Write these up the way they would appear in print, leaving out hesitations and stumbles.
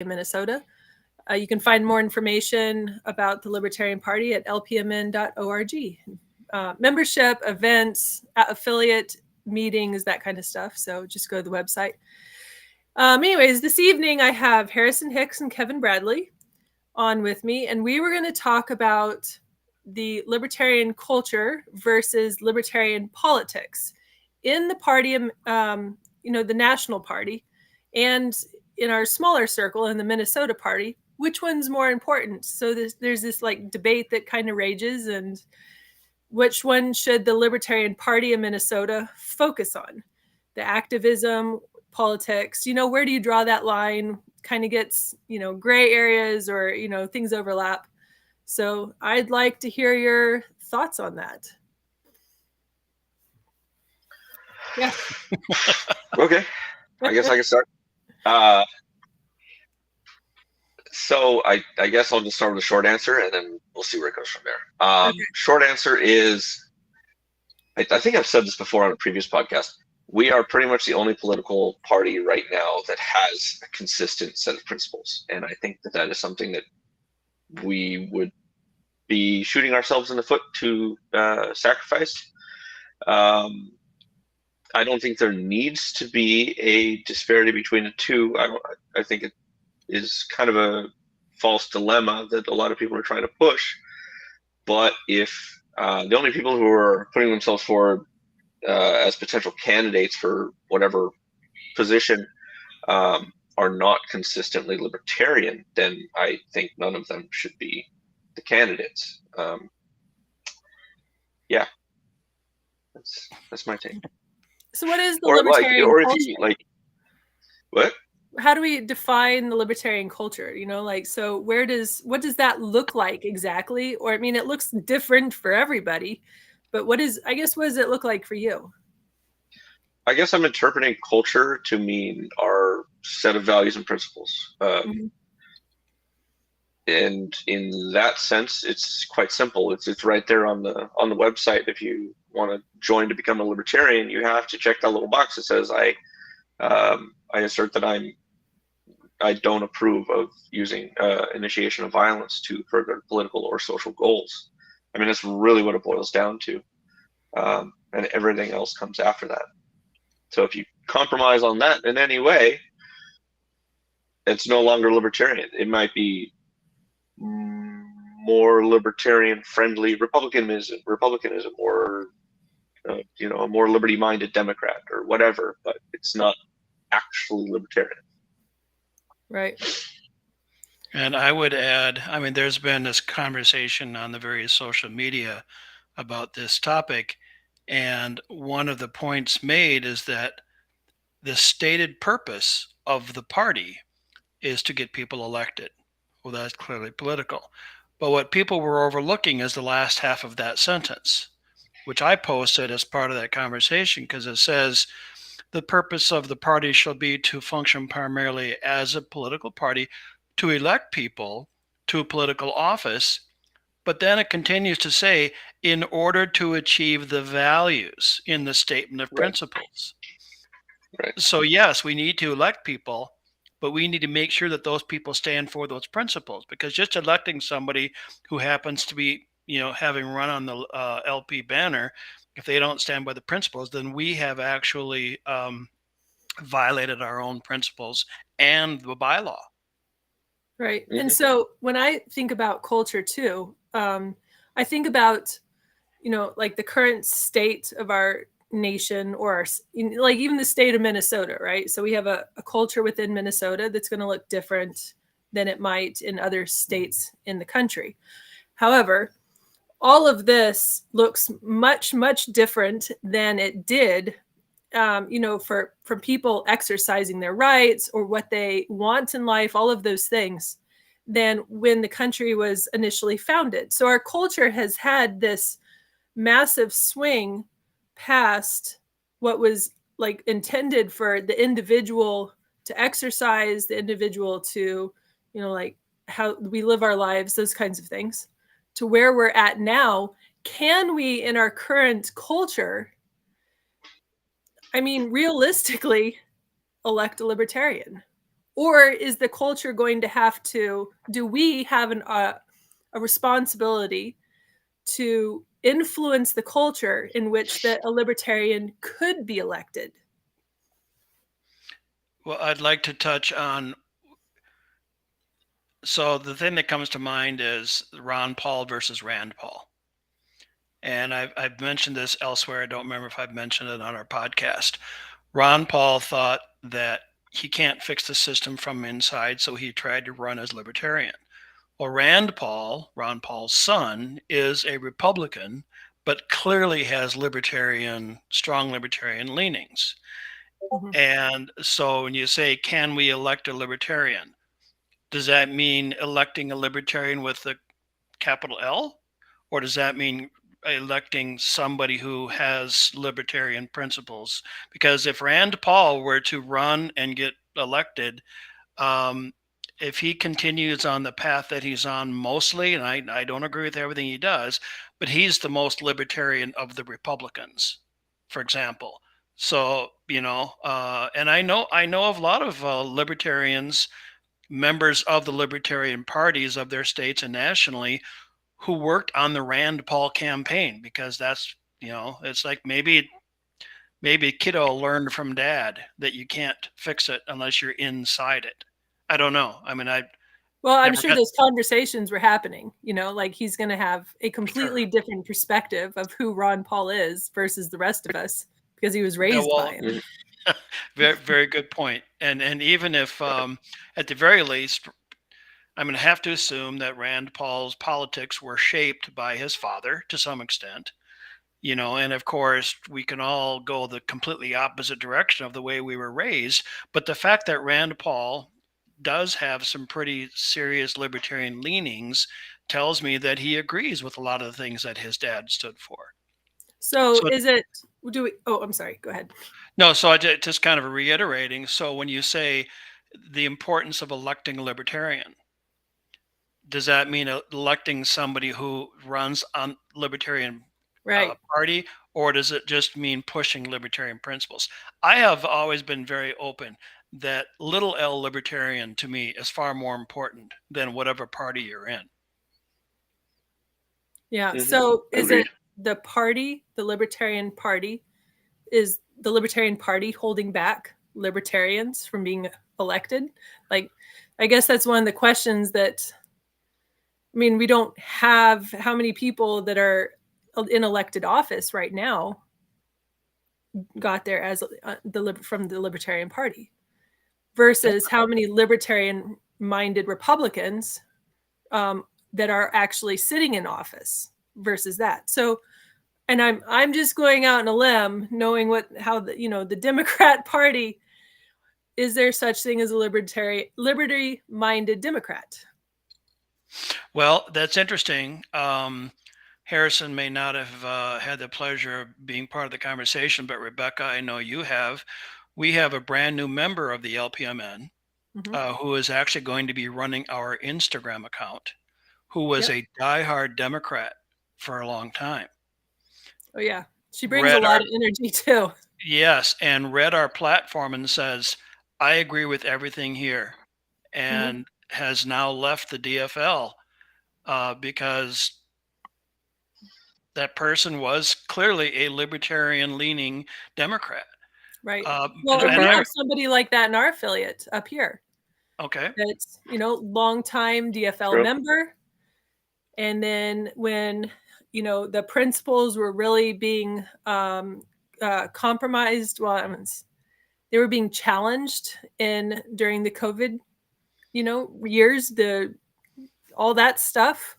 Minnesota. You can find more information about the Libertarian Party at lpmn.org. Membership, events, affiliate meetings, that kind of stuff. So just go to the website. Anyways, this evening I have Harrison Hicks and Kevin Bradley on with me, and we were going to talk about the libertarian culture versus libertarian politics in the party, the national party, and in our smaller circle in the Minnesota party. Which one's more important? So there's this like debate that kind of rages, and which one should the Libertarian Party of Minnesota focus on? The activism, politics, where do you draw that line? Kind of gets, gray areas or, things overlap. So I'd like to hear your thoughts on that. Yeah. Okay. I guess I can start. So I guess I'll just start with a short answer, and then we'll see where it goes from there. Okay. Short answer is, I think I've said this before on a previous podcast, we are pretty much the only political party right now that has a consistent set of principles. And I think that is something that we would be shooting ourselves in the foot to sacrifice. I don't think there needs to be a disparity between the two. I think it is kind of a false dilemma that a lot of people are trying to push. But if the only people who are putting themselves forward as potential candidates for whatever position are not consistently libertarian, then I think none of them should be the candidates. Yeah, that's my take. So what is the libertarian culture? What? How do we define the libertarian culture? So what does that look like exactly? Or, it looks different for everybody, but what does it look like for you? I guess I'm interpreting culture to mean our set of values and principles. And in that sense, it's quite simple. It's right there on the website. If you want to join to become a libertarian, you have to check that little box that says I assert that I don't approve of using initiation of violence to further political or social goals. That's really what it boils down to, and everything else comes after that. So if you compromise on that in any way, it's no longer libertarian. It might be more libertarian-friendly republicanism, or a more liberty-minded Democrat or whatever, but it's not actually libertarian. Right. And I would add, there's been this conversation on the various social media about this topic, and one of the points made is that the stated purpose of the party is to get people elected. Well, that's clearly political. But what people were overlooking is the last half of that sentence, which I posted as part of that conversation, because it says, the purpose of the party shall be to function primarily as a political party to elect people to a political office. But then it continues to say, in order to achieve the values in the statement of principles. Right. So yes, we need to elect people, but we need to make sure that those people stand for those principles, because just electing somebody who happens to be, having run on the LP banner, if they don't stand by the principles, then we have actually violated our own principles and the bylaw. Right. Mm-hmm. And so when I think about culture too, I think about, like the current state of our nation, or like even the state of Minnesota, right? So we have a culture within Minnesota that's going to look different than it might in other states in the country. However, all of this looks much, much different than it did, from people exercising their rights or what they want in life, all of those things, than when the country was initially founded. So our culture has had this massive swing past what was like intended for the individual to exercise, the individual to, like how we live our lives, those kinds of things, to where we're at now. Can we, in our current culture, realistically elect a libertarian? or is the culture going to have to, do we have a responsibility to influence the culture in which that a libertarian could be elected? Well, I'd like to touch on, so the thing that comes to mind is Ron Paul versus Rand Paul. And I've mentioned this elsewhere. I don't remember if I've mentioned it on our podcast. Ron Paul thought that he can't fix the system from inside, so he tried to run as libertarian. Well, Rand Paul, Ron Paul's son, is a Republican, but clearly has strong libertarian leanings. Mhm. And so when you say, can we elect a libertarian? Does that mean electing a libertarian with a capital L? Or does that mean electing somebody who has libertarian principles? Because if Rand Paul were to run and get elected, if he continues on the path that he's on mostly, and I don't agree with everything he does, but he's the most libertarian of the Republicans, for example. So, and I know of a lot of libertarians, members of the Libertarian parties of their states and nationally, who worked on the Rand Paul campaign, because that's, it's like maybe kiddo learned from dad that you can't fix it unless you're inside it. I don't know. I mean, I'm sure those conversations were happening, like he's going to have a completely different perspective of who Ron Paul is versus the rest of us because he was raised by him. Very, very good point. And even if, at the very least, I'm going to have to assume that Rand Paul's politics were shaped by his father to some extent, and of course we can all go the completely opposite direction of the way we were raised. But the fact that Rand Paul does have some pretty serious libertarian leanings tells me that he agrees with a lot of the things that his dad stood for. So is it, I'm sorry, go ahead. No, so I just kind of reiterating. So when you say the importance of electing a libertarian, does that mean electing somebody who runs on Libertarian Party, or does it just mean pushing libertarian principles? I have always been very open that little L libertarian to me is far more important than whatever party you're in. Yeah. Mm-hmm. So is it the party, the Libertarian Party, is the Libertarian Party holding back libertarians from being elected? Like, I guess that's one of the questions that, I mean, we don't have how many people that are in elected office right now got there as from the Libertarian Party versus how many libertarian-minded Republicans that are actually sitting in office versus that. So, and I'm just going out on a limb, knowing the Democrat Party, is there such thing as a liberty-minded Democrat? Well, that's interesting. Harrison may not have had the pleasure of being part of the conversation, but Rebecca, I know you have. We have a brand new member of the LPMN who is actually going to be running our Instagram account, who was a diehard Democrat for a long time. Oh, yeah. She brings a lot of energy, too. Yes, and read our platform and says, I agree with everything here, and has now left the DFL because that person was clearly a libertarian-leaning Democrat. Right. Well, we have somebody like that in our affiliate up here. Okay. That's, longtime DFL member. And then when, the principles were really being compromised, they were being challenged during the COVID, years, all that stuff.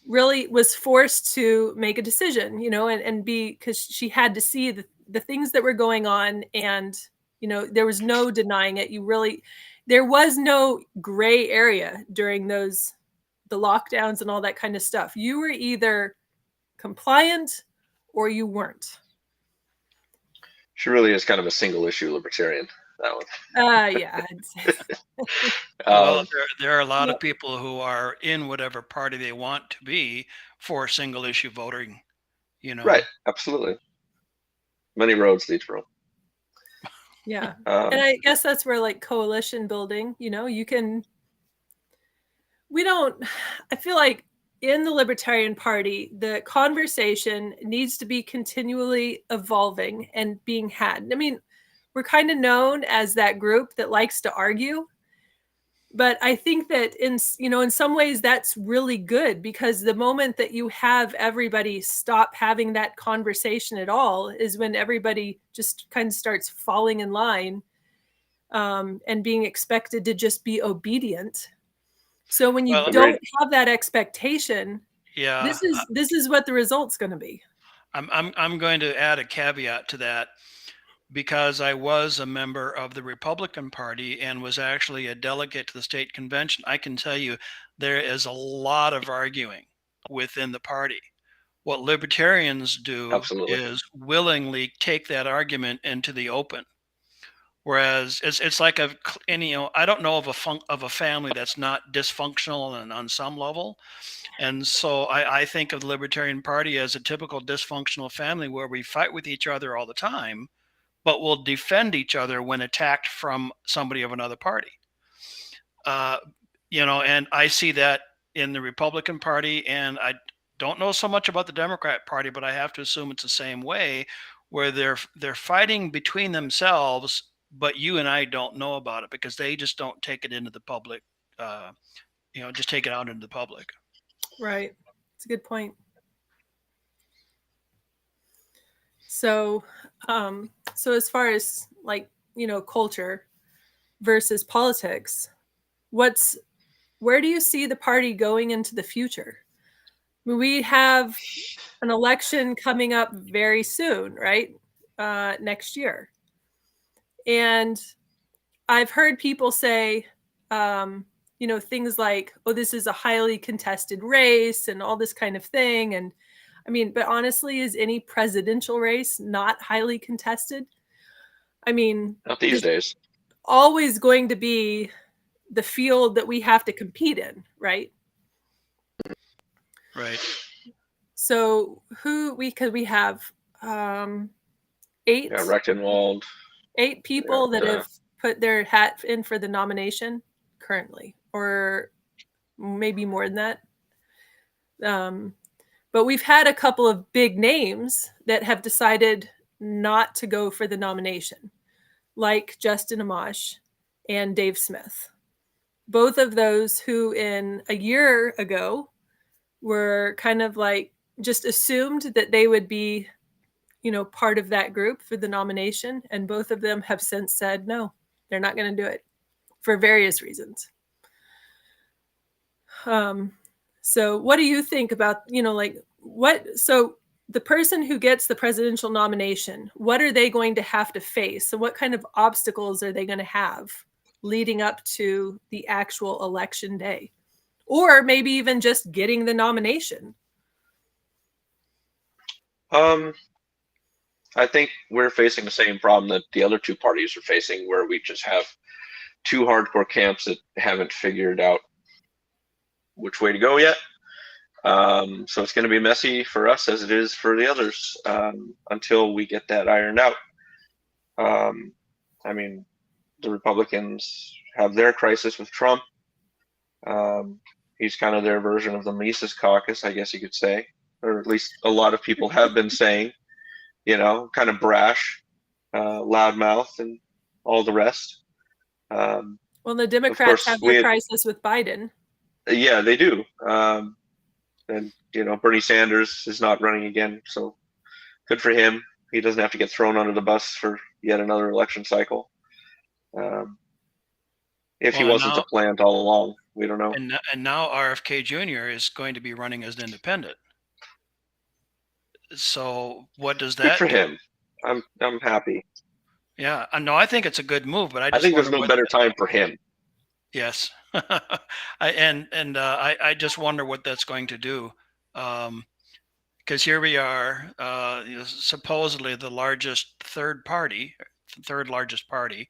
Really was forced to make a decision, and because she had to see the things that were going on, and there was no denying it. There was no gray area during the lockdowns and all that kind of stuff. You were either compliant or you weren't. She really is kind of a single issue libertarian, that one. Yeah. Well, there are a lot of people who are in whatever party they want to be for single issue voting, Right, absolutely. Many roads lead to Rome. Yeah. And I guess that's where like coalition building, I feel like in the Libertarian Party, the conversation needs to be continually evolving and being had. I mean, we're kind of known as that group that likes to argue, but I think that in some ways that's really good, because the moment that you have everybody stop having that conversation at all is when everybody just kind of starts falling in line, and being expected to just be obedient. So when you don't have that expectation, this is what the result's going to be. I'm going to add a caveat to that, because I was a member of the Republican Party and was actually a delegate to the state convention. I can tell you there is a lot of arguing within the party. What libertarians do is willingly take that argument into the open. Whereas it's like I don't know of a family that's not dysfunctional and on some level. And so I think of the Libertarian Party as a typical dysfunctional family where we fight with each other all the time, but will defend each other when attacked from somebody of another party. And I see that in the Republican Party, and I don't know so much about the Democrat Party, but I have to assume it's the same way, where they're fighting between themselves, but you and I don't know about it because they just don't take it into the public, just take it out into the public. Right. It's a good point. So as far as like, culture versus politics, where do you see the party going into the future? I mean, we have an election coming up very soon, right? Next year. And I've heard people say, things like, oh, this is a highly contested race and all this kind of thing. And I mean, but honestly, is any presidential race not highly contested? I mean, not these days. Always going to be the field that we have to compete in, right? Right. So because we have 8 Rechtenwald, 8 people that have put their hat in for the nomination currently, or maybe more than that. But we've had a couple of big names that have decided not to go for the nomination, like Justin Amash and Dave Smith. Both of those who in a year ago were kind of like just assumed that they would be, part of that group for the nomination. And both of them have since said, no, they're not going to do it for various reasons. So what do you think about, so the person who gets the presidential nomination, what are they going to have to face? So what kind of obstacles are they going to have leading up to the actual election day? Or maybe even just getting the nomination? I think we're facing the same problem that the other two parties are facing, where we just have two hardcore camps that haven't figured out which way to go yet. So it's going to be messy for us as it is for the others, until we get that ironed out. I mean, the Republicans have their crisis with Trump. He's kind of their version of the Mises Caucus, I guess you could say, or at least a lot of people have been saying, kind of brash, loudmouth, and all the rest. Well, the Democrats have their crisis with Biden. Yeah, they do. And, Bernie Sanders is not running again, so good for him. He doesn't have to get thrown under the bus for yet another election cycle. If he wasn't the plant all along, we don't know. And now RFK Jr. is going to be running as an independent. So what does that do? Good for him. I'm happy. Yeah, no, I think it's a good move, but I think there's no better time for him. Yes, I just wonder what that's going to do, because here we are, supposedly the third largest party.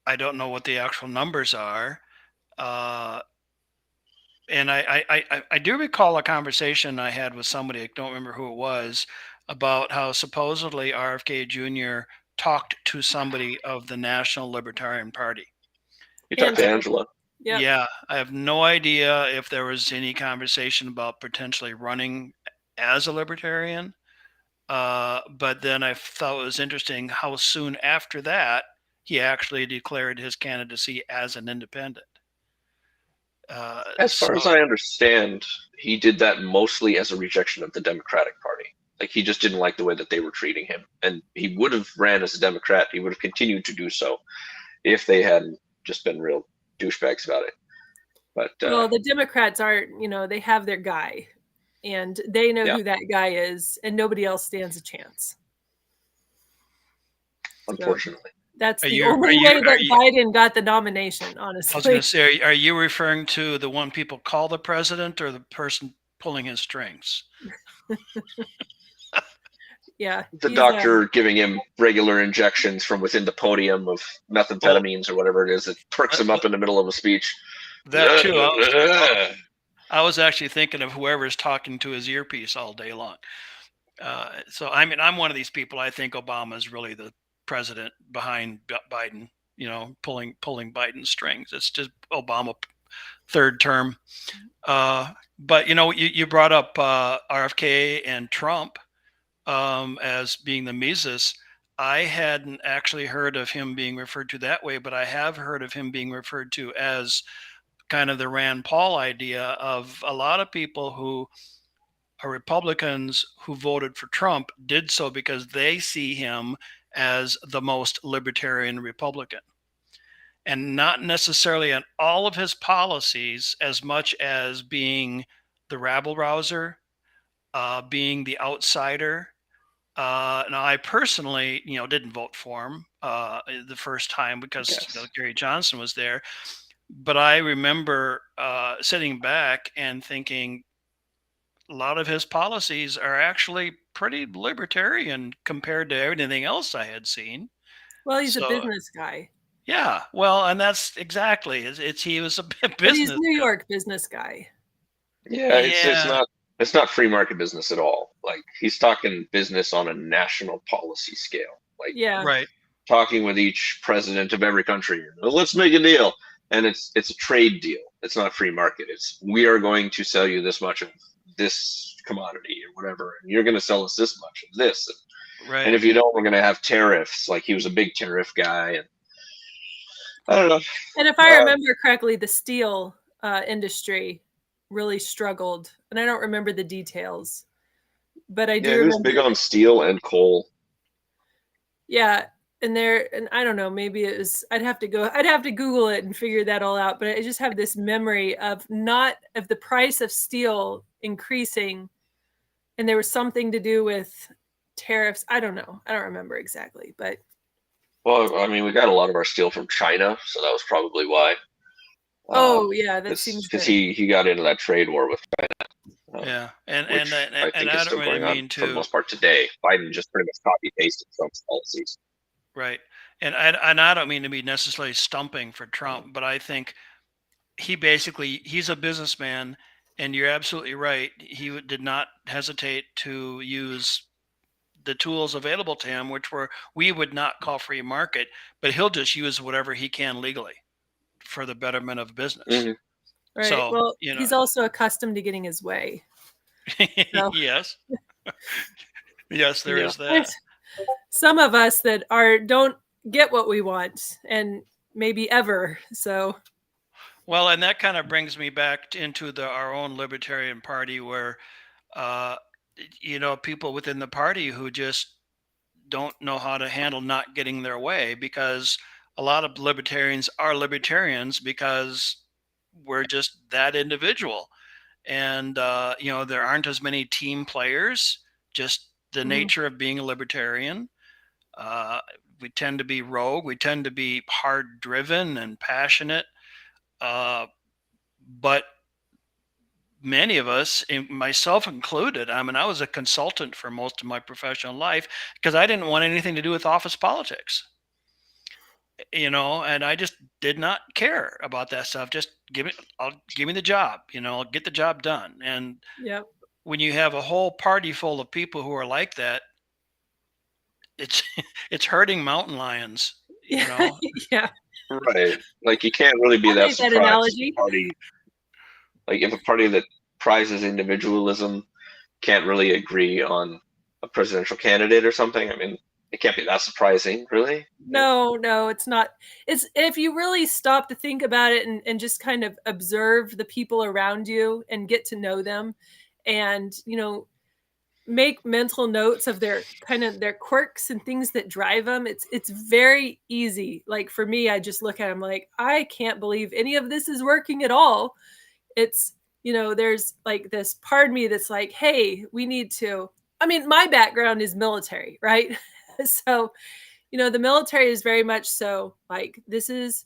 I don't know what the actual numbers are, and I do recall a conversation I had with somebody. I don't remember who it was, about how supposedly RFK Jr. talked to somebody of the National Libertarian Party. You talked to Angela. Yep. Yeah, I have no idea if there was any conversation about potentially running as a libertarian. But then I thought it was interesting how soon after that he actually declared his candidacy as an independent. As far as I understand, he did that mostly as a rejection of the Democratic Party. Like, he just didn't like the way that they were treating him, and he would have ran as a Democrat. He would have continued to do so if they hadn't just been real douchebags about it. But well, the Democrats are, they have their guy, and they know who that guy is, and nobody else stands a chance. Unfortunately. So that's the only way that Biden got the nomination, honestly. I was going to say, are you referring to the one people call the president or the person pulling his strings? Yeah. The doctor giving him regular injections from within the podium of methamphetamines or whatever it is that perks him up in the middle of a speech. That too. I was actually thinking of whoever's talking to his earpiece all day long. So, I mean, I'm one of these people. I think Obama is really the president behind Biden, pulling Biden's strings. It's just Obama third term. But, you brought up RFK and Trump as being the Mises. I hadn't actually heard of him being referred to that way, but I have heard of him being referred to as kind of the Rand Paul idea of a lot of people who are Republicans who voted for Trump did so because they see him as the most libertarian Republican, and not necessarily on all of his policies as much as being the rabble rouser, being the outsider. Now, I personally, didn't vote for him the first time because Gary Johnson was there. But I remember sitting back and thinking a lot of his policies are actually pretty libertarian compared to everything else I had seen. Well, he's a business guy. Yeah, well, and that's exactly he was a business. But he's New York business guy. Yeah, it's not free market business at all. Like, he's talking business on a national policy scale. Like, right, talking with each president of every country. Let's make a deal, and it's a trade deal. It's not free market. It's, we are going to sell you this much of this commodity or whatever, and you're going to sell us this much of this. Right. And if you don't, we're going to have tariffs. Like, he was a big tariff guy, and I don't know. And if I remember correctly, the steel industry really struggled, and I don't remember the details, but I do remember. He was big on steel and coal. Yeah, and I don't know, maybe it was, I'd have to Google it and figure that all out, but I just have this memory of the price of steel increasing, and there was something to do with tariffs. I don't know. I don't remember exactly, but. Well, I mean, we got a lot of our steel from China, so that was probably why. That seems because he got into that trade war with China. Yeah, and I I don't really mean to, for the most part today. Biden just pretty much copy pasted Trump's policies. Right, and I don't mean to be necessarily stumping for Trump, but I think he's a businessman, and you're absolutely right. He did not hesitate to use the tools available to him, which we would not call free market, but he'll just use whatever he can legally for the betterment of business. Mm-hmm. Right. So, well, he's also accustomed to getting his way. So. Yes. Yes, there is that. There's some of us that don't get what we want, and maybe ever. So. Well, and that kind of brings me back into our own Libertarian Party, where people within the party who just don't know how to handle not getting their way, because a lot of libertarians are libertarians because we're just that individual. And, there aren't as many team players, just the nature of being a libertarian. We tend to be rogue. We tend to be hard driven and passionate. But many of us, myself included, I mean, I was a consultant for most of my professional life because I didn't want anything to do with office politics, and I just did not care about that stuff. Just give me the job, I'll get the job done. And when you have a whole party full of people who are like that, it's hurting mountain lions, you know? Yeah, Right. Like you can't really be I that like that surprised if analogy. a party, like if a party that prizes individualism can't really agree on a presidential candidate or something. I mean, it can't be that surprising, really. No, it's not. It's if you really stop to think about it and just kind of observe the people around you and get to know them and, make mental notes of their kind of their quirks and things that drive them. It's very easy. Like for me, I just look at them like, I can't believe any of this is working at all. It's, there's like this part of me that's like, hey, we need to. I mean, my background is military, right? So, the military is very much so like, this is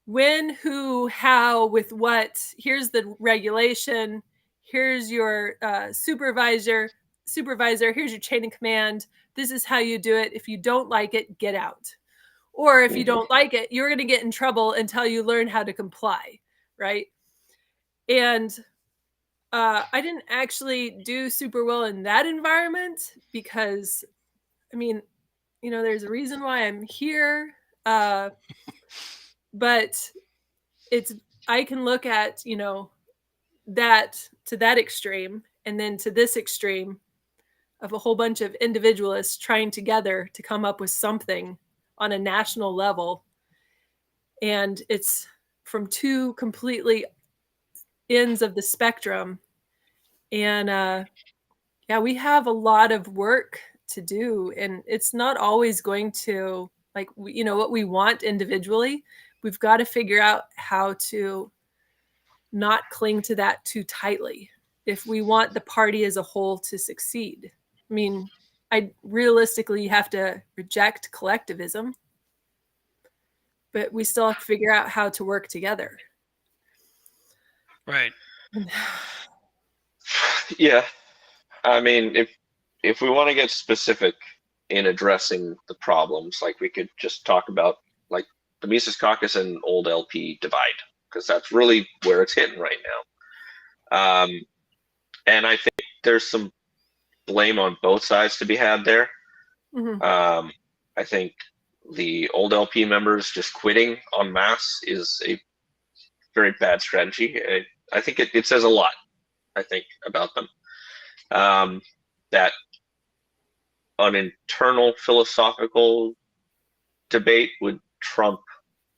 when, who, how, with what. Here's the regulation. Here's your supervisor. Here's your chain of command. This is how you do it. If you don't like it, get out. Or if you Mhm. don't like it, you're going to get in trouble until you learn how to comply, right? And I didn't actually do super well in that environment because, I mean, there's a reason why I'm here. But it's, I can look at, that to that extreme and then to this extreme of a whole bunch of individualists trying together to come up with something on a national level. And it's from two completely ends of the spectrum. And yeah, we have a lot of work to do. And it's not always going to, like, what we want individually. We've got to figure out how to not cling to that too tightly if we want the party as a whole to succeed. I mean, I realistically have to reject collectivism, but we still have to figure out how to work together. Right. Yeah. I mean, if we want to get specific in addressing the problems, like we could just talk about like the Mises Caucus and old LP divide, because that's really where it's hitting right now. And I think there's some blame on both sides to be had there. Mm-hmm. I think the old LP members just quitting en masse is a very bad strategy. I think it says a lot, I think, about them. That an internal philosophical debate would trump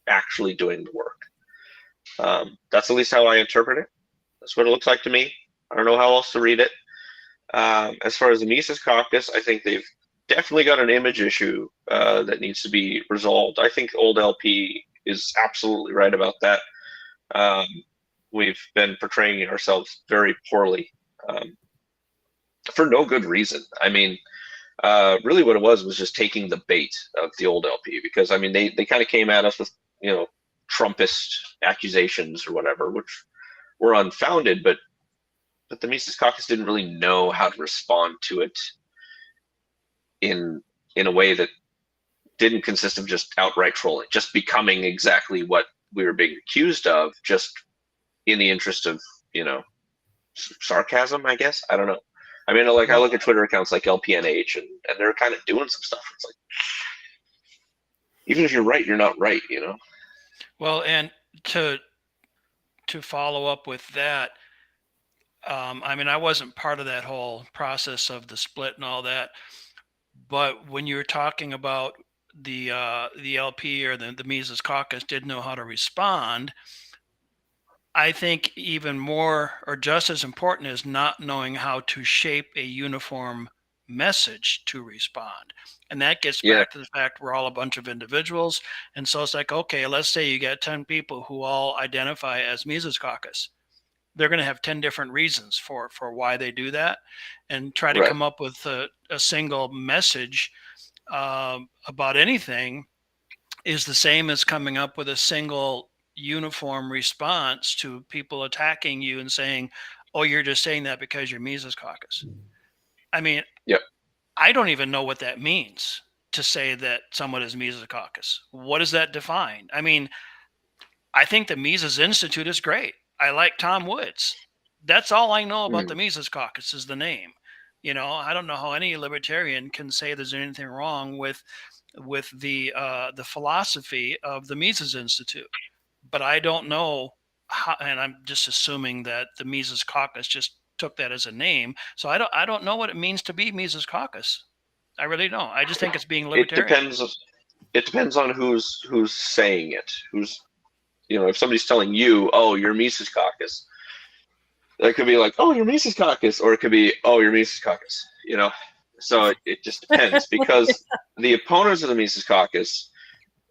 actually doing the work. That's at least how I interpret it. That's what it looks like to me. I don't know how else to read it. As far as the Mises Caucus, I think they've definitely got an image issue that needs to be resolved. I think old LP is absolutely right about that. We've been portraying ourselves very poorly for no good reason. I mean, really what it was just taking the bait of the old LP, because I mean they kind of came at us with Trumpist accusations or whatever, which were unfounded, but the Mises Caucus didn't really know how to respond to it in a way that didn't consist of just outright trolling, just becoming exactly what we were being accused of, just in the interest of sarcasm, I guess. I don't know. I mean, like I look at Twitter accounts like LPNH, and they're kind of doing some stuff. It's like, even if you're right, you're not right, Well, and to follow up with that, I mean, I wasn't part of that whole process of the split and all that, but when you were talking about the LP or the Mises Caucus didn't know how to respond, I think even more or just as important is not knowing how to shape a uniform message to respond. And that gets Yeah. back to the fact we're all a bunch of individuals. And so it's like, okay, let's say you get 10 people who all identify as Mises Caucus. They're going to have 10 different reasons for why they do that, and try to Right. come up with a single message about anything is the same as coming up with a single uniform response to people attacking you and saying, oh, you're just saying that because you're Mises Caucus. I mean, Yep. I don't even know what that means to say that someone is Mises Caucus. What does that define? I mean, I think the Mises Institute is great. I like Tom Woods. That's all I know about the Mises Caucus is the name. You know, I don't know how any libertarian can say there's anything wrong with the philosophy of the Mises Institute. But I don't know how, and I'm just assuming that the Mises Caucus just took that as a name. So I don't know what it means to be Mises Caucus. I really don't. I just think it's being libertarian. It depends on who's saying it. Who's, you know, if somebody's telling you, "Oh, you're Mises Caucus," that could be like, "Oh, you're Mises Caucus," or it could be, "Oh, you're Mises Caucus." You know, so it just depends, because the opponents of the Mises Caucus,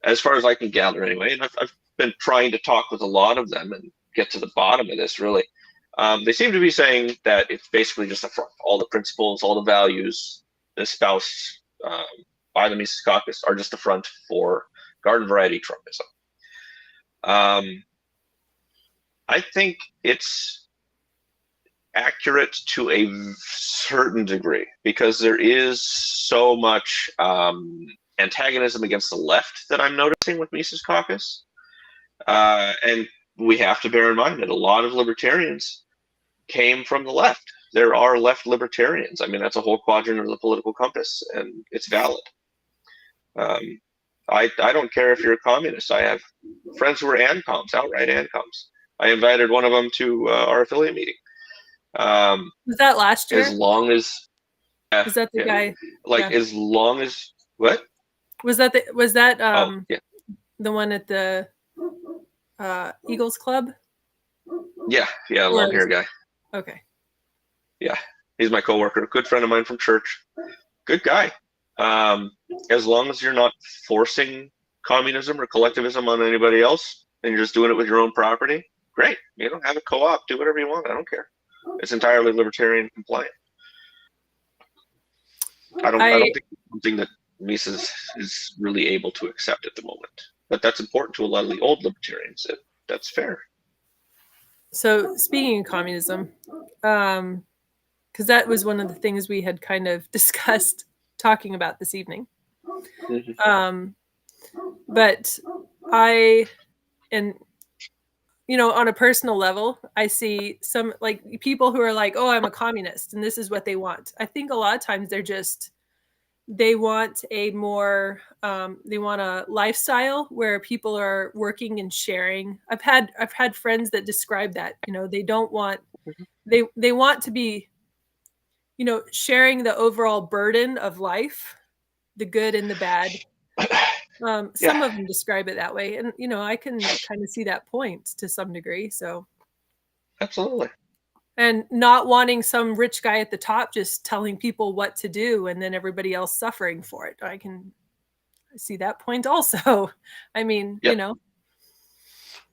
as far as I can gather anyway, and I've been trying to talk with a lot of them and get to the bottom of this, really. They seem to be saying that it's basically just a front. All the principles, all the values espoused by the Mises Caucus are just a front for garden variety Trumpism. I think it's accurate to a certain degree, because there is so much antagonism against the left that I'm noticing with Mises Caucus. And we have to bear in mind that a lot of libertarians came from the left. There are left libertarians. I mean, that's a whole quadrant of the political compass, and it's valid. I don't care if you're a communist. I have friends who are ANCOMs, outright ANCOMs. I invited one of them to our affiliate meeting. Was that last year? As long as was that the guy? Like, as long as what? Was that the one at the Eagles Club? Yeah, long hair guy. Okay. Yeah, he's my coworker, a good friend of mine from church. Good guy. As long as you're not forcing communism or collectivism on anybody else, and you're just doing it with your own property, great. You know, have a co-op, do whatever you want. I don't care. It's entirely libertarian compliant. I don't think it's something that Mises is really able to accept at the moment. But that's important to a lot of the old libertarians. That's fair. So speaking of communism, because that was one of the things we had kind of discussed talking about this evening. But you know, on a personal level, I see some like people who are like, "Oh, I'm a communist," and this is what they want. I think a lot of times they want a more they want a lifestyle where people are working and sharing. I've had friends that describe that. You know, they don't want they want to be, you know, sharing the overall burden of life, the good and the bad. Some of them describe it that way, and you know, I can kind of see that point to some degree. So absolutely. And not wanting some rich guy at the top just telling people what to do and then everybody else suffering for it. I can see that point also. I mean, you know.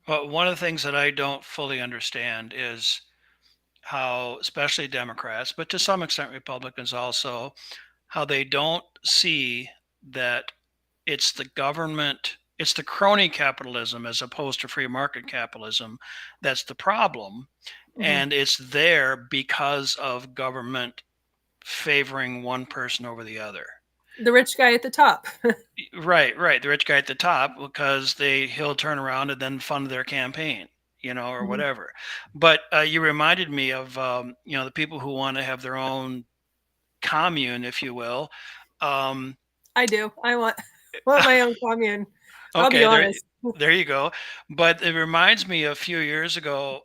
Well, one of the things that I don't fully understand is how, especially Democrats, but to some extent Republicans also, how they don't see that it's the government, it's the crony capitalism as opposed to free market capitalism that's the problem. And it's there because of government favoring one person over the other. The rich guy at the top. Right. The rich guy at the top, because he'll turn around and then fund their campaign, you know, or whatever. But you reminded me of, you know, the people who want to have their own commune, if you will. I do. I want my own commune. I'll be honest. There you go. But it reminds me a few years ago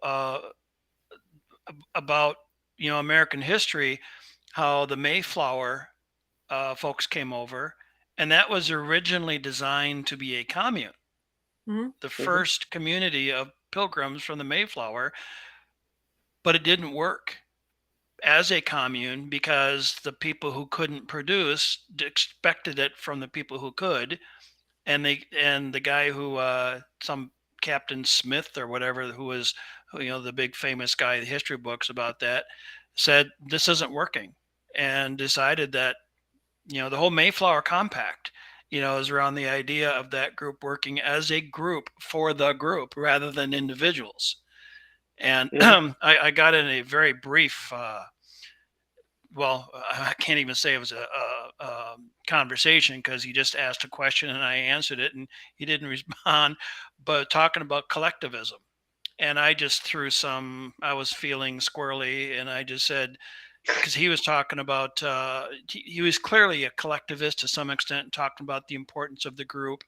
about, you know, American history, how the Mayflower folks came over, and that was originally designed to be a commune. The first community of pilgrims from the Mayflower, but it didn't work as a commune because the people who couldn't produce expected it from the people who could, and the guy who some Captain Smith or whatever, who was, you know, the big famous guy in the history books about that, said this isn't working, and decided that, you know, the whole Mayflower Compact, you know, is around the idea of that group working as a group for the group rather than individuals. And I got in a very brief, well, I can't even say it was a conversation, because he just asked a question and I answered it and he didn't respond, but talking about collectivism. And I just threw I was feeling squirrely, and I just said, because he was talking about, he was clearly a collectivist to some extent, talking about the importance of the group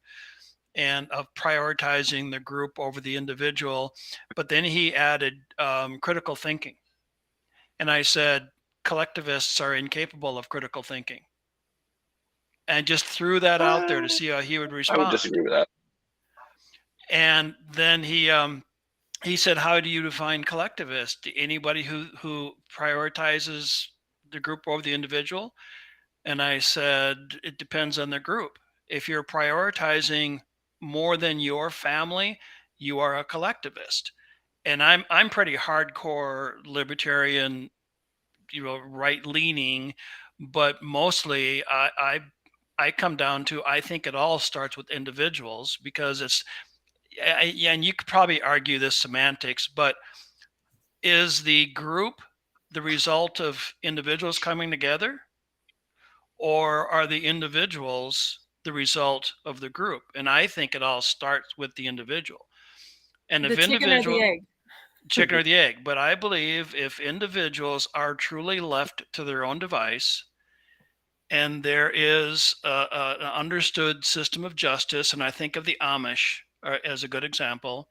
and of prioritizing the group over the individual. But then he added critical thinking. And I said, collectivists are incapable of critical thinking. And just threw that out there to see how he would I would respond. disagree with that. And then he said, how do you define collectivist? Anybody who prioritizes the group over the individual? And I said, it depends on the group. If you're prioritizing more than your family, you are a collectivist. And I'm pretty hardcore libertarian, right leaning, but mostly I come down to, I think it all starts with individuals, because and you could probably argue this semantics, but is the group the result of individuals coming together, or are the individuals the result of the group? And I think it all starts with the individual. And if The chicken or the egg? chicken or the egg, but I believe if individuals are truly left to their own device, and there is an understood system of justice, and I think of the Amish as a good example.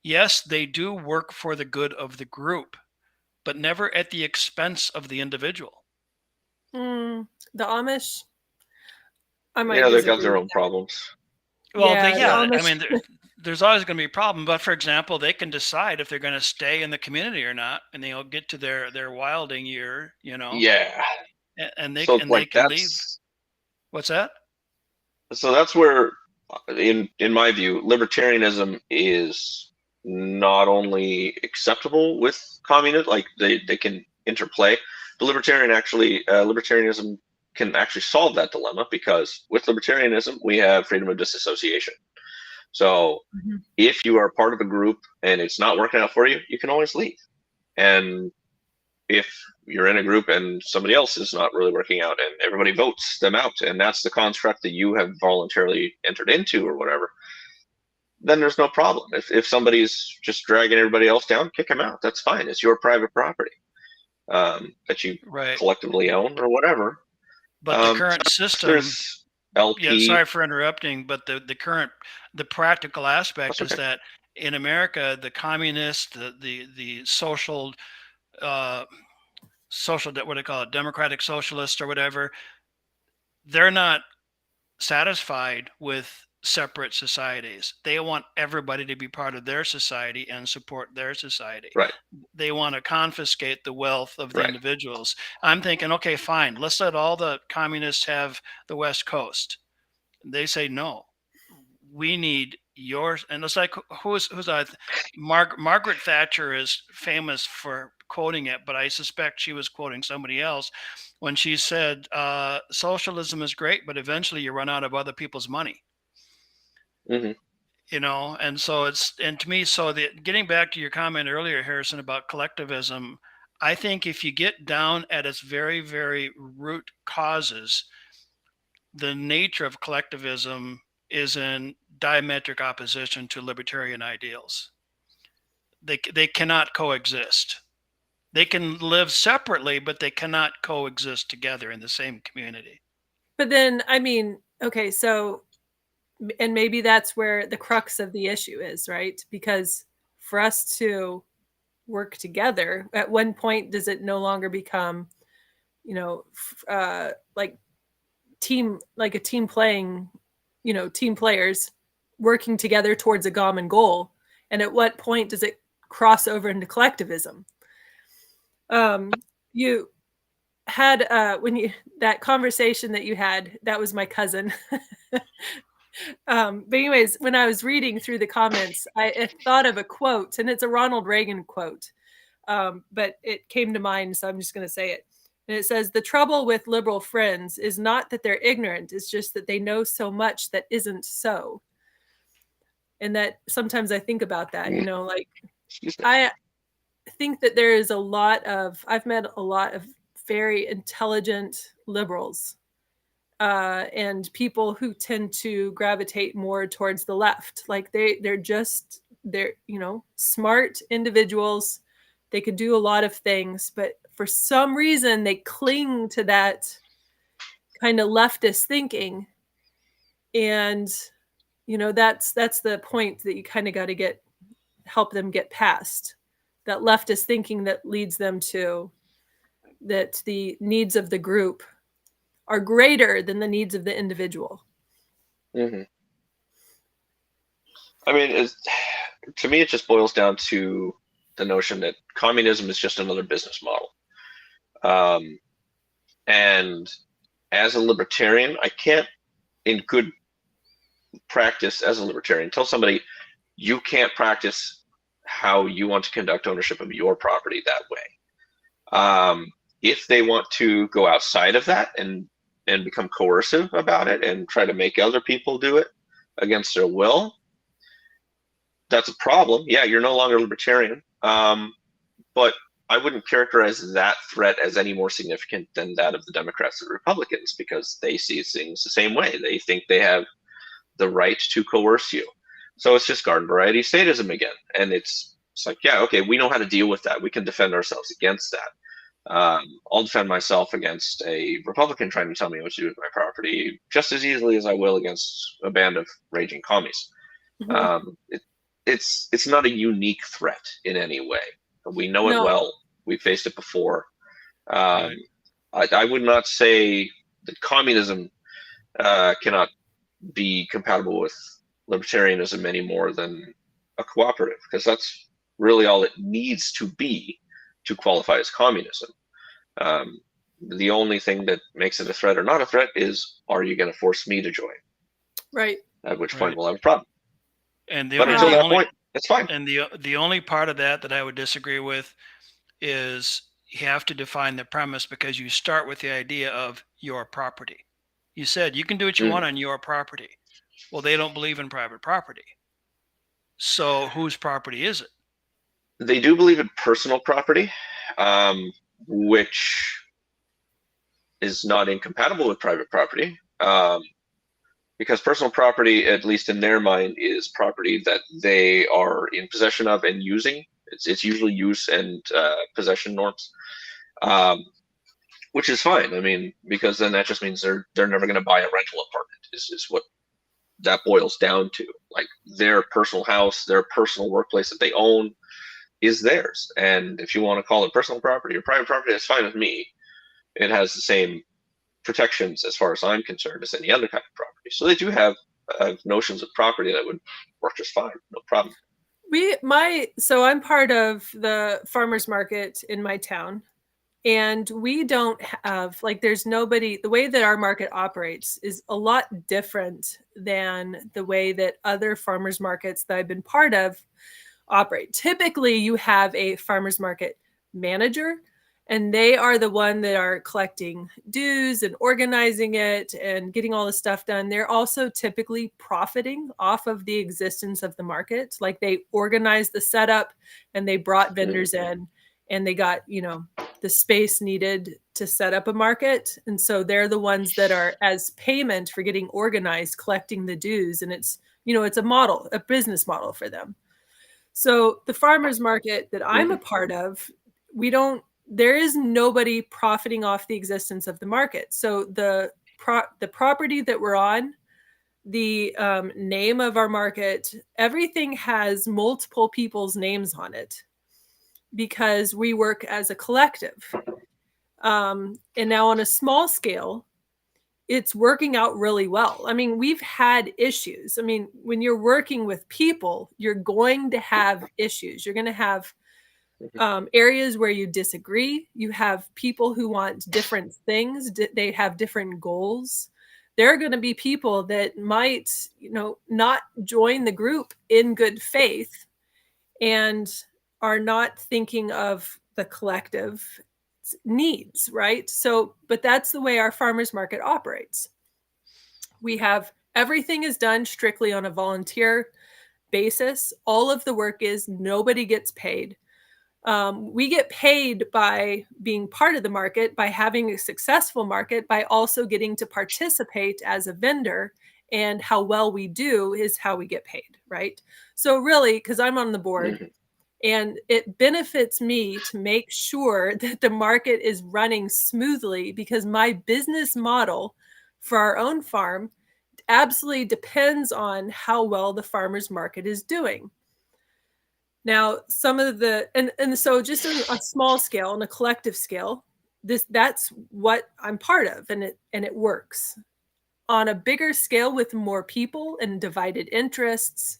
Yes, they do work for the good of the group, but never at the expense of the individual. The Amish, I might Yeah, they got disagree their with own that. problems. Well, Yeah, the I Amish. mean, there's always going to be a problem. But for example, they can decide if they're going to stay in the community or not, and they'll get to their wilding year, Yeah. and they So they can leave. What's that? So that's where, in my view, libertarianism is not only acceptable with communism, like they can interplay, but libertarianism can actually solve that dilemma, because with libertarianism we have freedom of disassociation. So if you are part of a group and it's not working out for you, you can always leave. And if you're in a group and somebody else is not really working out and everybody votes them out, and that's the construct that you have voluntarily entered into or whatever, then there's no problem. If somebody's just dragging everybody else down, kick them out. That's fine. It's your private property that you collectively own or whatever. But the current system, there's LP. Yeah, sorry for interrupting, but the practical aspect is that in America, the communist, the social, what do they call it, democratic socialists or whatever, they're not satisfied with separate societies. They want everybody to be part of their society and support their society. Right. They want to confiscate the wealth of the individuals. I'm thinking, okay, fine, let's let all the communists have the West Coast. They say no. We need yours. And it's like, Margaret Thatcher is famous for quoting it, but I suspect she was quoting somebody else when she said, socialism is great, but eventually you run out of other people's money. And so to me, getting back to your comment earlier, Harrison, about collectivism, I think if you get down at its very, very root causes, the nature of collectivism is in diametric opposition to libertarian ideals. They cannot coexist. They can live separately, but they cannot coexist together in the same community. But then, I mean, okay, so, and maybe that's where the crux of the issue is, right? Because for us to work together, at one point, does it no longer become, like a team playing, team players working together towards a common goal? And at what point does it cross over into collectivism? You had that conversation that you had, that was my cousin. But anyways, when I was reading through the comments, I thought of a quote, and it's a Ronald Reagan quote, but it came to mind, so I'm just going to say it. And it says, "The trouble with liberal friends is not that they're ignorant, it's just that they know so much that isn't so." And that sometimes I think about that, like I think that there is I've met a lot of very intelligent liberals and people who tend to gravitate more towards the left. Like they're just they're, smart individuals. They could do a lot of things, but for some reason they cling to that kind of leftist thinking. And, that's the point that you kind of got to help them get past that leftist thinking that leads them to that the needs of the group are greater than the needs of the individual. Mm-hmm. I mean, to me, it just boils down to the notion that communism is just another business model. And as a libertarian, I can't, in good practice as a libertarian, tell somebody you can't practice how you want to conduct ownership of your property that way. If they want to go outside of that and become coercive about it and try to make other people do it against their will, that's a problem. Yeah, you're no longer libertarian. But I wouldn't characterize that threat as any more significant than that of the Democrats or Republicans, because they see things the same way. They think they have the right to coerce you. So it's just garden variety sadism again. And it's like, yeah, okay, we know how to deal with that. We can defend ourselves against that. I'll defend myself against a Republican trying to tell me what to do with my property just as easily as I will against a band of raging commies. Mm-hmm. It's not a unique threat in any way. We know it well. We faced it before. I would not say that communism cannot be compatible with libertarianism any more than a cooperative, because that's really all it needs to be to qualify as communism. The only thing that makes it a threat or not a threat is, are you going to force me to join? Right. At which point we'll have a problem. But until that point, it's fine. And the only part of that I would disagree with is you have to define the premise, because you start with the idea of your property. You said you can do what you want on your property. Well, they don't believe in private property. So whose property is it? They do believe in personal property, which is not incompatible with private property. Because personal property, at least in their mind, is property that they are in possession of and using. It's usually use and possession norms, which is fine. I mean, because then that just means they're never going to buy a rental apartment. Is what that boils down to. Like, their personal house, their personal workplace that they own is theirs. And if you want to call it personal property or private property, that's fine with me. It has the same protections, as far as I'm concerned, as any other kind of property. So they do have notions of property that would work just fine, no problem. So I'm part of the farmers market in my town, and we don't have, there's nobody. The way that our market operates is a lot different than the way that other farmers markets that I've been part of operate. Typically, you have a farmers market manager, and they are the one that are collecting dues and organizing it and getting all the stuff done. They're also typically profiting off of the existence of the market. Like, they organized the setup and they brought vendors in, and they got, the space needed to set up a market. And so they're the ones that are, as payment for getting organized, collecting the dues. And it's, it's a business model for them. So the farmers market that I'm a part of, there is nobody profiting off the existence of the market. So the property that we're on, the name of our market, everything has multiple people's names on it, because we work as a collective. And now on a small scale, it's working out really well. I mean, we've had issues. I mean, when you're working with people, you're going to have issues. You're going to have areas where you disagree. You have people who want different things. They have different goals. There are going to be people that might, not join the group in good faith and are not thinking of the collective needs, right? So, but that's the way our farmers market operates. Everything is done strictly on a volunteer basis. All of the work is, nobody gets paid. We get paid by being part of the market, by having a successful market, by also getting to participate as a vendor and how well we do is how we get paid, right? So really, because I'm on the board, Mhm. and it benefits me to make sure that the market is running smoothly, because my business model for our own farm absolutely depends on how well the farmers market is doing. Now, some of the, and so just on a small scale, on a collective scale, that's what I'm part of, and it works. On a bigger scale with more people and divided interests,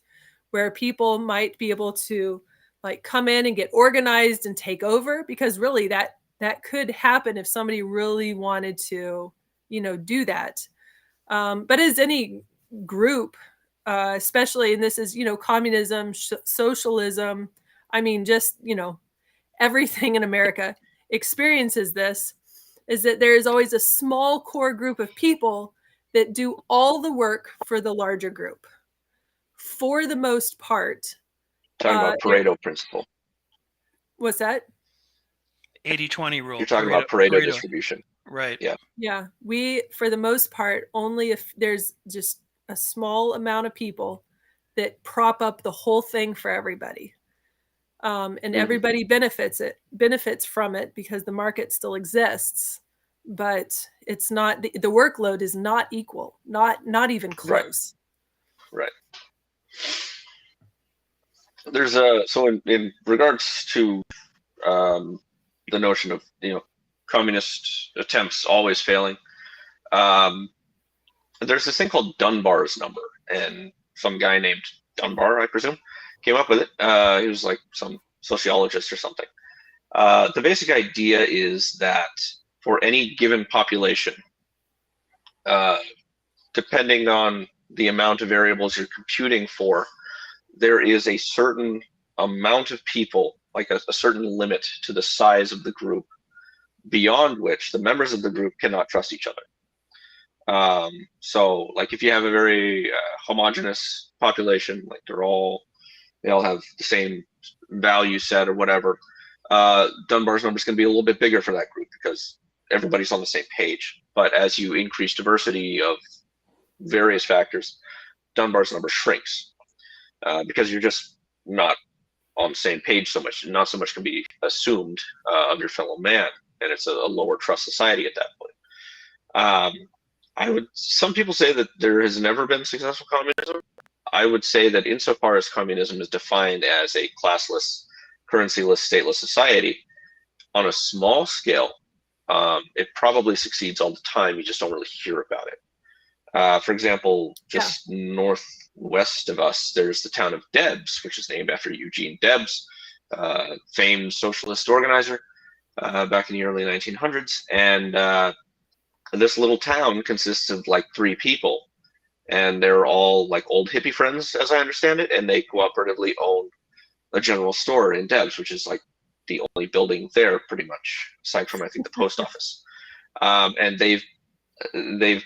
where people might be able to like come in and get organized and take over, because really that could happen if somebody really wanted to, do that. But as any group, especially, and this is, communism, socialism, I mean, just, everything in America experiences this, is that there is always a small core group of people that do all the work for the larger group. For the most part. Talking about Pareto principle. What's that? 80-20 rule. You're talking about Pareto distribution. Right. Yeah. Yeah. We, for the most part, only if there's just a small amount of people that prop up the whole thing for everybody. And everybody benefits from it, because the market still exists, but it's not, the workload is not equal, not even close. Right. There's so in regards to the notion of communist attempts always failing, there's this thing called Dunbar's number, and some guy named Dunbar, I presume, came up with it. He was like some sociologist or something. The basic idea is that for any given population, depending on the amount of variables you're computing for, there is a certain amount of people, like a certain limit to the size of the group, beyond which the members of the group cannot trust each other. So like if you have a very homogenous population, like they all have the same value set or whatever, Dunbar's number is going to be a little bit bigger for that group because everybody's on the same page. But as you increase diversity of various factors, Dunbar's number shrinks. Because you're just not on the same page so much. Not so much can be assumed of your fellow man, and it's a lower trust society at that point. Some people say that there has never been successful communism. I would say that insofar as communism is defined as a classless, currencyless, stateless society, on a small scale, it probably succeeds all the time. You just don't really hear about it. For example, just northwest of us, there's the town of Debs, which is named after Eugene Debs, famed socialist organizer back in the early 1900s. And this little town consists of like 3 people, and they're all like old hippie friends, as I understand it, and they cooperatively own a general store in Debs, which is like the only building there, pretty much, aside from I think the post office. And they've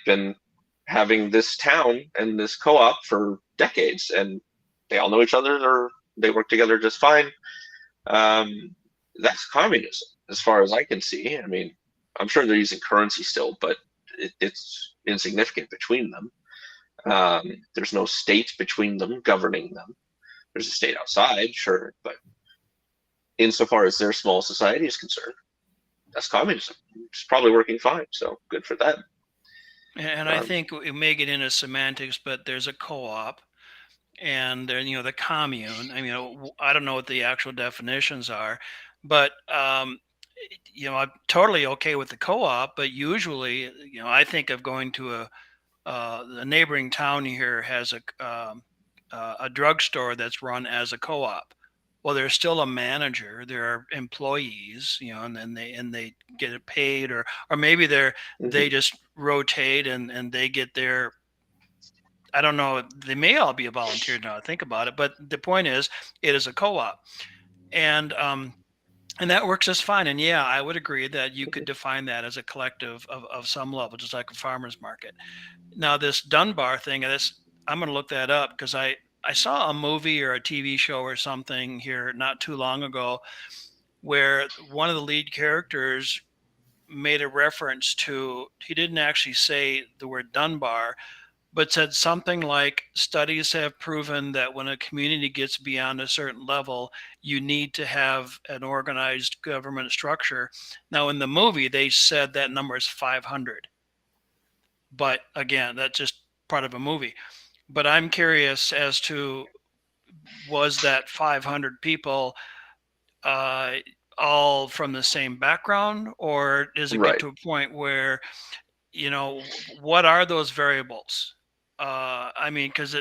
been having this town and this co-op for decades, and they all know each other, or they work together just fine. That's communism, as far as I can see. I mean, I'm sure they're using currency still, but it's insignificant between them. There's no state between them governing them. There's a state outside, sure, but insofar as their small society is concerned, that's communism. It's probably working fine, so good for them. And I think we may get into semantics, but there's a co-op, and there, the commune. I mean, I don't know what the actual definitions are, but I'm totally okay with the co-op. But usually, I think of going to the neighboring town here has a drugstore that's run as a co-op. Well, there's still a manager, there are employees, and then they get it paid, or maybe they just rotate and they get their, I don't know, they may all be a volunteer now I think about it, but the point is it is a co-op. And that works just fine. And yeah, I would agree that you could define that as a collective of some level, just like a farmer's market. Now this Dunbar thing, I'm going to look that up, because I saw a movie or a TV show or something here not too long ago where one of the lead characters made a reference to, he didn't actually say the word Dunbar, but said something like, studies have proven that when a community gets beyond a certain level, you need to have an organized government structure. Now, in the movie, they said that number is 500. But again, that's just part of a movie. But I'm curious as to, was that 500 people all from the same background, or does it get to a point where, what are those variables? I mean, because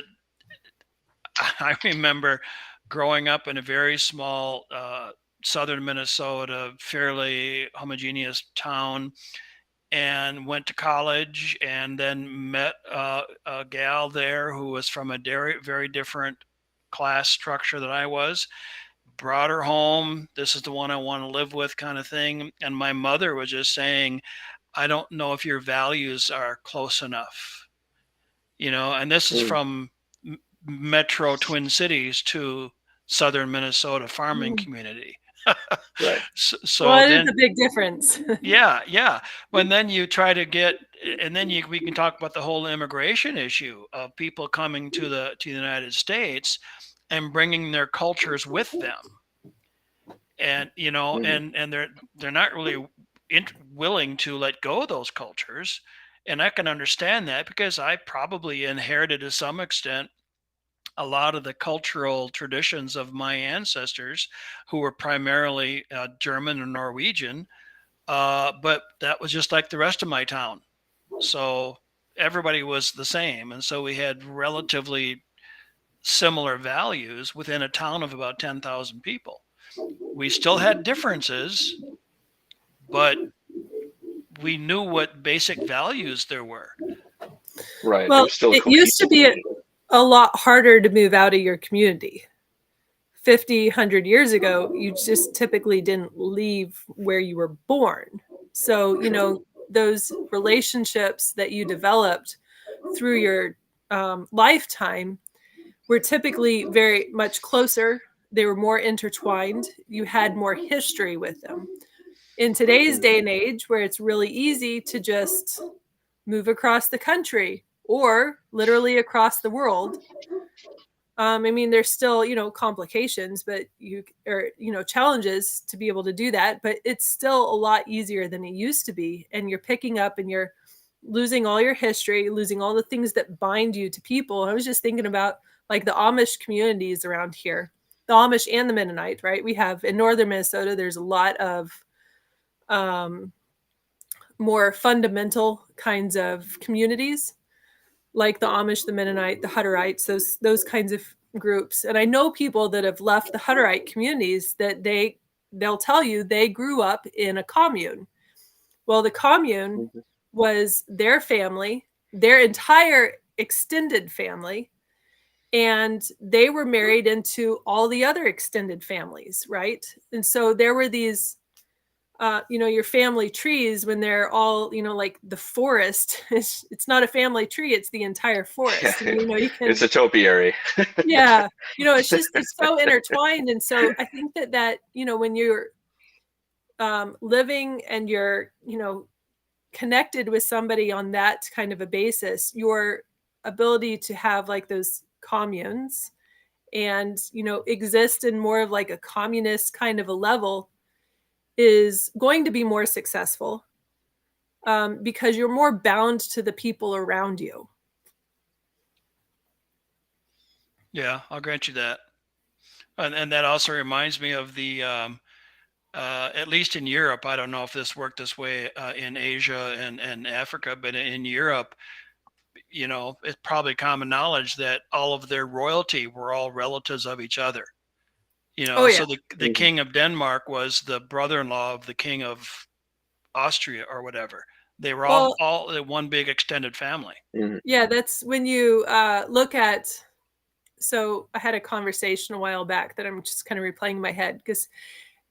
I remember growing up in a very small southern Minnesota, fairly homogeneous town, and went to college, and then met a gal there who was from a very different class structure than I was. Brought her home. This is the one I want to live with, kind of thing. And my mother was just saying, I don't know if your values are close enough, and this is from metro Twin Cities to southern Minnesota farming community. Right. So well, then, it's a big difference. yeah. When then you try to get, and then we can talk about the whole immigration issue of people coming to the United States and bringing their cultures with them, and and they're not really willing to let go of those cultures. And I can understand that, because I probably inherited to some extent a lot of the cultural traditions of my ancestors, who were primarily German or Norwegian. But that was just like the rest of my town. So everybody was the same. And so we had relatively similar values within a town of about 10,000 people. We still had differences, but we knew what basic values there were. Right. Well, it used to be a lot harder to move out of your community. 50, 100 years ago, you just typically didn't leave where you were born. So, those relationships that you developed through your lifetime were typically very much closer. They were more intertwined. You had more history with them. In today's day and age, where it's really easy to just move across the country or literally across the world. I mean, there's still, complications, but challenges to be able to do that, but it's still a lot easier than it used to be. And you're picking up and you're losing all your history, losing all the things that bind you to people. I was just thinking about like the Amish communities around here, the Amish and the Mennonite, right? We have in northern Minnesota, there's a lot of more fundamental kinds of communities, like the Amish, the Mennonite, the Hutterites, those kinds of groups. And I know people that have left the Hutterite communities that they'll tell you they grew up in a commune. Well, the commune was their family, their entire extended family, and they were married into all the other extended families, right? And so there were these your family trees when they're all, like the forest. It's not a family tree; it's the entire forest. Yeah, And, you can. It's a topiary. Yeah, it's so intertwined, and so I think that when you're living and you're connected with somebody on that kind of a basis, your ability to have like those communes and exist in more of like a communist kind of a level is going to be more successful because you're more bound to the people around you. Yeah, I'll grant you that. And that also reminds me of the, at least in Europe, I don't know if this worked this way in Asia and Africa, but in Europe, it's probably common knowledge that all of their royalty were all relatives of each other. Oh, yeah. So the king of Denmark was the brother-in-law of the king of Austria or whatever. They were all one big extended family. Yeah, that's when you look at. So I had a conversation a while back that I'm just kind of replaying in my head, because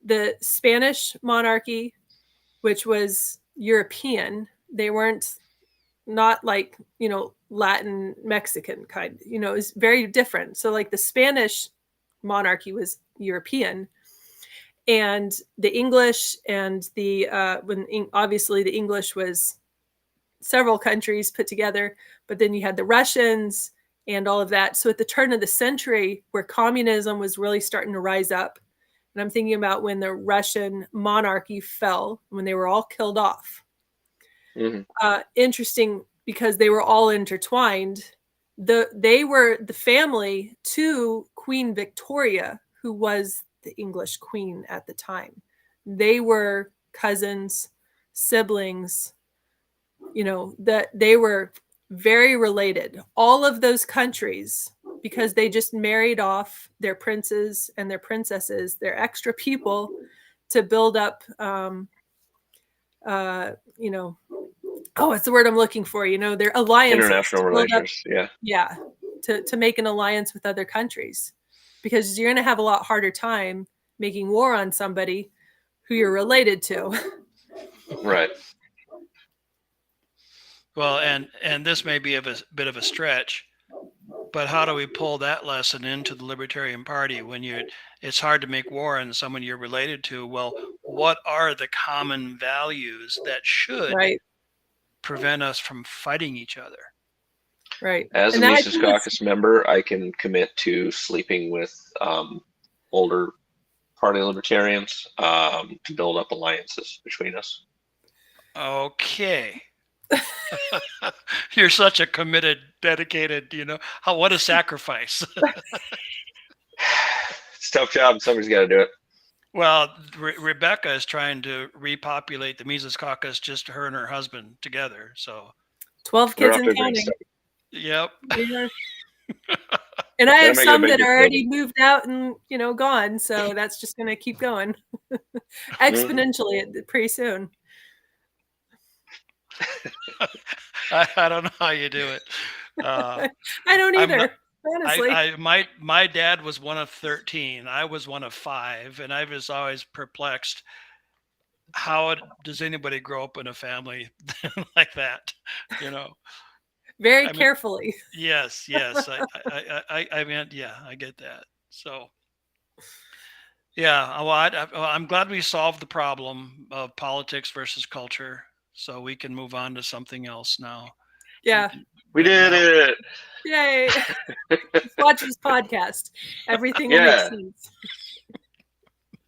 the Spanish monarchy, which was European, they weren't not like Latin Mexican kind. It was very different. So like the Spanish monarchy was European, and the English and the obviously the English was several countries put together, but then you had the Russians and all of that. So at the turn of the century, where communism was really starting to rise up, and I'm thinking about when the Russian monarchy fell, when they were all killed off. Interesting, because they were all intertwined. They were the family to Queen Victoria, who was the English queen at the time. They were cousins, siblings, that they were very related. All of those countries, because they just married off their princes and their princesses, their extra people, to build up, what's the word I'm looking for? Their alliances. International relations, yeah. To make an alliance with other countries, because you're going to have a lot harder time making war on somebody who you're related to. Right. Well, and this may be a bit of a stretch, but how do we pull that lesson into the Libertarian Party when it's hard to make war on someone you're related to? Well, what are the common values that should prevent us from fighting each other? Right. As a Mises Caucus member, I can commit to sleeping with older party libertarians to build up alliances between us. Okay. You're such a committed, dedicated, what a sacrifice. It's a tough job. Somebody's got to do it. Well, Rebecca is trying to repopulate the Mises Caucus, just her and her husband together. So 12 kids and counting. Yep. Yeah. And I have some that are already moved out and, gone. So that's just going to keep going exponentially pretty soon. I don't know how you do it. I don't either. Honestly, my dad was one of 13. I was one of 5, and I was always perplexed. How does anybody grow up in a family like that? Very carefully. Yes. I mean, yeah, I get that. So, yeah. Well, I'm glad we solved the problem of politics versus culture, so we can move on to something else now. Yeah. We did it. Yay. Just watch this podcast. Everything will make sense.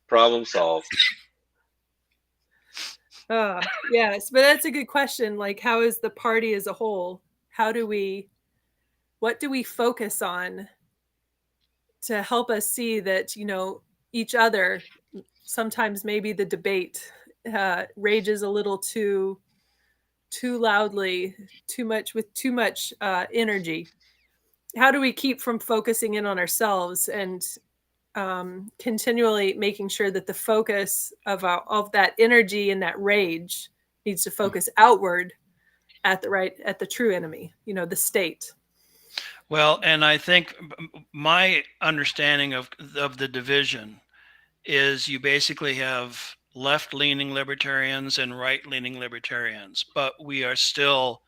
Problem solved. Yes, but that's a good question. Like, how is the party as a whole? What do we focus on to help us see that, each other, sometimes maybe the debate rages a little too loudly, with too much energy. How do we keep from focusing in on ourselves and continually making sure that the focus of that energy and that rage needs to focus outward at the true enemy, the state? Well, and I think my understanding of the division is you basically have left-leaning libertarians and right-leaning libertarians, but we are still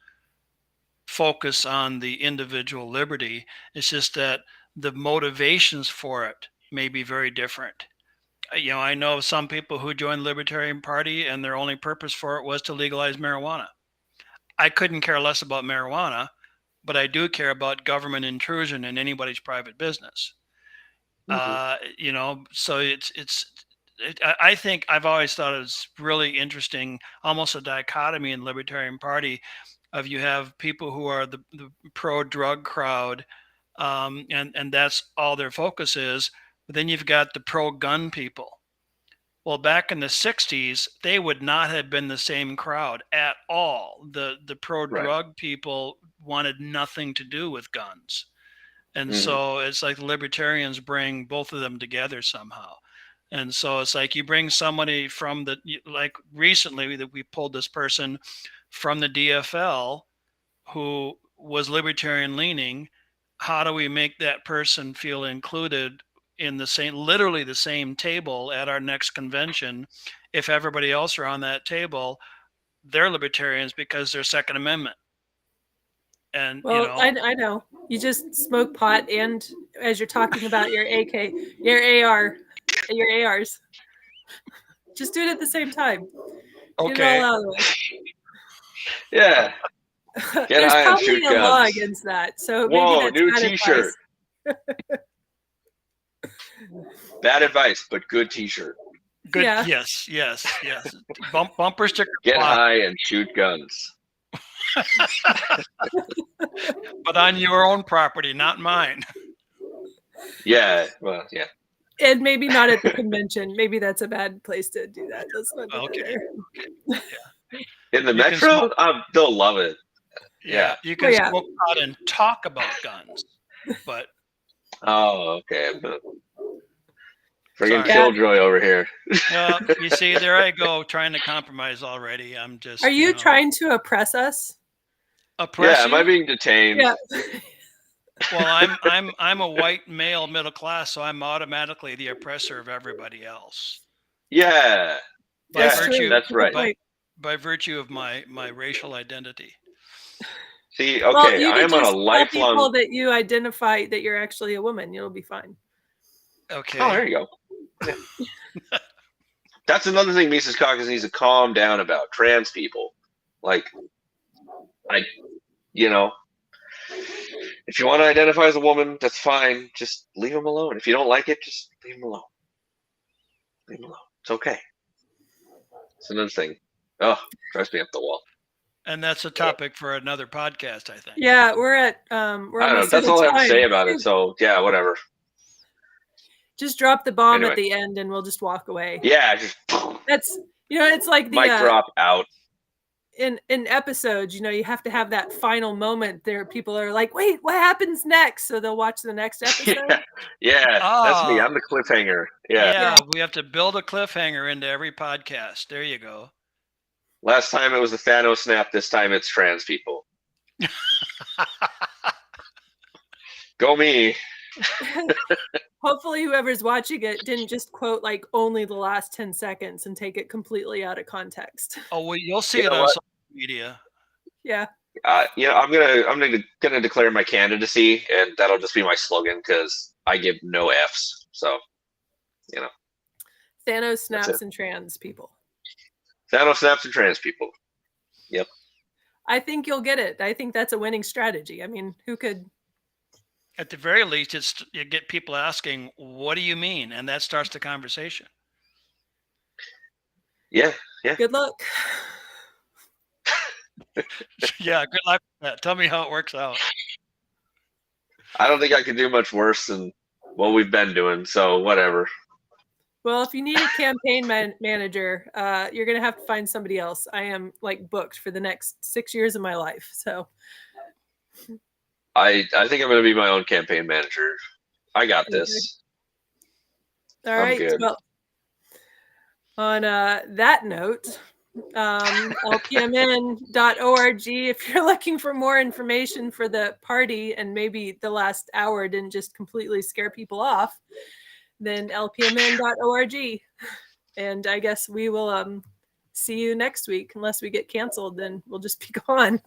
focused on the individual liberty. It's just that the motivations for it may be very different. I know some people who joined the Libertarian Party and their only purpose for it was to legalize marijuana. I couldn't care less about marijuana, but I do care about government intrusion in anybody's private business. So I think I've always thought it's really interesting, almost a dichotomy in the Libertarian Party of you have people who are the pro-drug crowd, and that's all their focus is. But then you've got the pro-gun people. Well, back in the 60s, they would not have been the same crowd at all. The pro-drug people wanted nothing to do with guns. And so it's like the libertarians bring both of them together somehow. And so it's like you bring somebody from like recently that we pulled this person from the DFL who was libertarian leaning. How do we make that person feel included in literally the same table at our next convention? If everybody else are on that table, they're libertarians because they're Second Amendment. And I know you just smoke pot, and as you're talking about your ARs, just do it at the same time. Okay. Get it all out of the way. Yeah. Get There's high and probably shoot a law guns. against that. So Whoa, maybe that's new bad T-shirt. advice. Bad advice, but good T-shirt. Good. Yeah. Yes. Bumper sticker. Get block, high and shoot guns. but on your own property, not mine. Yeah, well, yeah. And maybe not at the convention. Maybe that's a bad place to do that. Let's not do Okay. that Yeah. In the You can metro, smoke- they'll love it. Yeah. You can yeah. smoke pot and talk about guns, but Oh, okay. Friggin' Sorry. killjoy over here. you see, there I go trying to compromise already. I'm just. Are you trying to oppress us? Oppress Yeah, am you? I being detained? Yeah. Well, I'm a white male middle class, so I'm automatically the oppressor of everybody else. Yeah. By Yeah, virtue, that's right. By virtue of my racial identity. See, Well, okay, you I can am on a just tell people lifelong. that you identify that you're actually a woman. You'll be fine. Okay. Oh, there you go. Yeah. That's another thing Mises Caucus needs to calm down about. Trans people. Like, if you want to identify as a woman, that's fine. Just leave them alone. If you don't like it, just leave them alone. Leave them alone. It's okay. It's another thing. Oh, drives me up the wall. And that's a topic for another podcast, I think. Yeah, we're at we're I don't know. almost That's out of all I have to time. say about it. So, yeah, whatever. Just drop the bomb Anyway. at the end and we'll just walk away. Yeah, just That's it's like the mic drop out. in episodes, you have to have that final moment there. People are like, wait, what happens next? So they'll watch the next episode. Yeah, that's me. I'm the cliffhanger. Yeah. We have to build a cliffhanger into every podcast. There you go. Last time it was the Thanos snap. This time it's trans people. Go me. Hopefully whoever's watching it didn't just quote like only the last 10 seconds and take it completely out of context. Oh, well, you'll see it on social media. Yeah. I'm gonna declare my candidacy, and that'll just be my slogan because I give no Fs. So, Thanos snaps and trans people. Thanos snaps and trans people. Yep. I think you'll get it. I think that's a winning strategy. I mean, who could? At the very least, you get people asking, "What do you mean?" and that starts the conversation. Yeah. Good luck. Yeah, good luck with that. Tell me how it works out. I don't think I could do much worse than what we've been doing. So whatever. Well, if you need a campaign manager, you're going to have to find somebody else. I am booked for the next 6 years of my life. So I think I'm going to be my own campaign manager. I got this. All right. Good. Well, on that note, LPMN.org, if you're looking for more information for the party and maybe the last hour didn't just completely scare people off, then LPMN.org. And I guess we will see you next week. Unless we get canceled, then we'll just be gone.